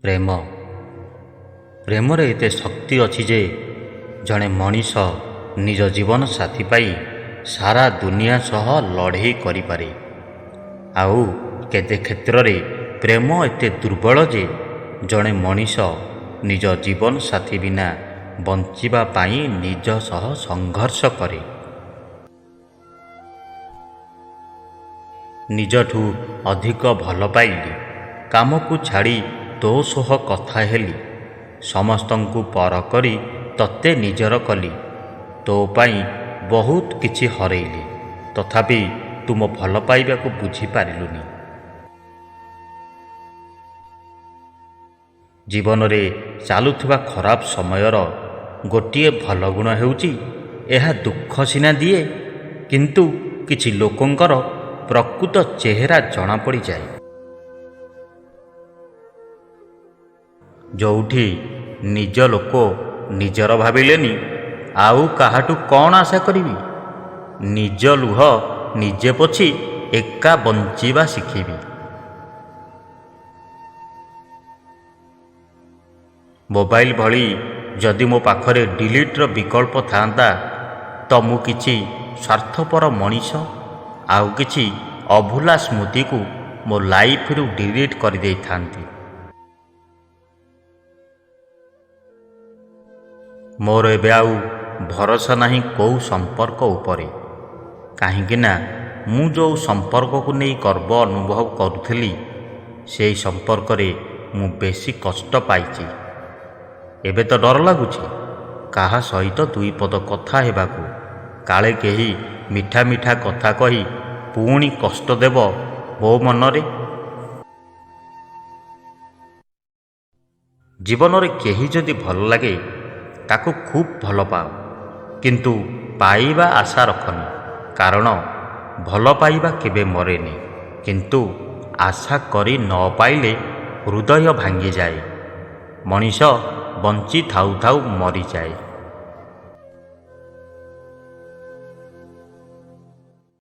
ପ୍ରେମ ପ୍ରେମରେ ଏତେ ଶକ୍ତି ଅଛି ଯେ ଜଣେ ମଣିଷ ନିଜ ଜୀବନ ସାଥୀ ପାଇଁ ସାରା ଦୁନିଆ ସହ ଲଢ଼େଇ କରିପାରେ। ଆଉ କେତେ କ୍ଷେତ୍ରରେ ପ୍ରେମ ଏତେ ଦୁର୍ବଳ ଯେ ଜଣେ ମଣିଷ ନିଜ ଜୀବନ ସାଥୀ ବିନା ବଞ୍ଚିବା ପାଇଁ ନିଜ ସହ ସଂଘର୍ଷ କରେ। ନିଜଠୁ ଅଧିକ ଭଲ ପାଇଲି, କାମକୁ ଛାଡ଼ି ତୋ ସହ କଥା ହେଲି, ସମସ୍ତଙ୍କୁ ପର କରି ତତେ ନିଜର କଲି। ତୋ ପାଇଁ ବହୁତ କିଛି ହରେଇଲି, ତଥାପି ତୁ ମୋ ଭଲ ପାଇବାକୁ ବୁଝିପାରିଲୁନି। ଜୀବନରେ ଚାଲୁଥିବା ଖରାପ ସମୟର ଗୋଟିଏ ଭଲ ଗୁଣ ହେଉଛି ଏହା ଦୁଃଖ ସିନା ଦିଏ, କିନ୍ତୁ କିଛି ଲୋକଙ୍କର ପ୍ରକୃତ ଚେହେରା ଜଣାପଡ଼ିଯାଏ। ଯେଉଁଠି ନିଜ ଲୋକ ନିଜର ଭାବିଲେନି, ଆଉ କାହାଠୁ କ'ଣ ଆଶା କରିବି? ନିଜ ଲୁହ ନିଜେ ପୋଛି ଏକା ବଞ୍ଚିବା ଶିଖିବି। ମୋବାଇଲ ଭଳି ଯଦି ମୋ ପାଖରେ ଡିଲିଟ୍ର ବିକଳ୍ପ ଥାଆନ୍ତା, ତ ମୁଁ କିଛି ସ୍ୱାର୍ଥପର ମଣିଷ ଆଉ କିଛି ଅଭୁଲା ସ୍ମୃତିକୁ ମୋ ଲାଇଫରୁ ଡିଲିଟ୍ କରିଦେଇଥାନ୍ତି। ମୋର ଏବେ ଆଉ ଭରସା ନାହିଁ କେଉଁ ସମ୍ପର୍କ ଉପରେ, କାହିଁକିନା ମୁଁ ଯେଉଁ ସମ୍ପର୍କକୁ ନେଇ ଗର୍ବ ଅନୁଭବ କରୁଥିଲି, ସେହି ସମ୍ପର୍କରେ ମୁଁ ବେଶୀ କଷ୍ଟ ପାଇଛି। ଏବେ ତ ଡର ଲାଗୁଛି କାହା ସହିତ ଦୁଇ ପଦ କଥା ହେବାକୁ, କାଳେ କେହି ମିଠା ମିଠା କଥା କହି ପୁଣି କଷ୍ଟ ଦେବ ମୋ ମନରେ। ଜୀବନରେ କେହି ଯଦି ଭଲ ଲାଗେ ତାକୁ ଖୁବ୍ ଭଲ ପାଅ, କିନ୍ତୁ ପାଇବା ଆଶା ରଖନି, କାରଣ ଭଲ ପାଇବା କେବେ ମରେନି, କିନ୍ତୁ ଆଶା କରି ନ ପାଇଲେ ହୃଦୟ ଭାଙ୍ଗିଯାଏ। ମଣିଷ ବଞ୍ଚି ଥାଉ ଥାଉ ମରିଯାଏ।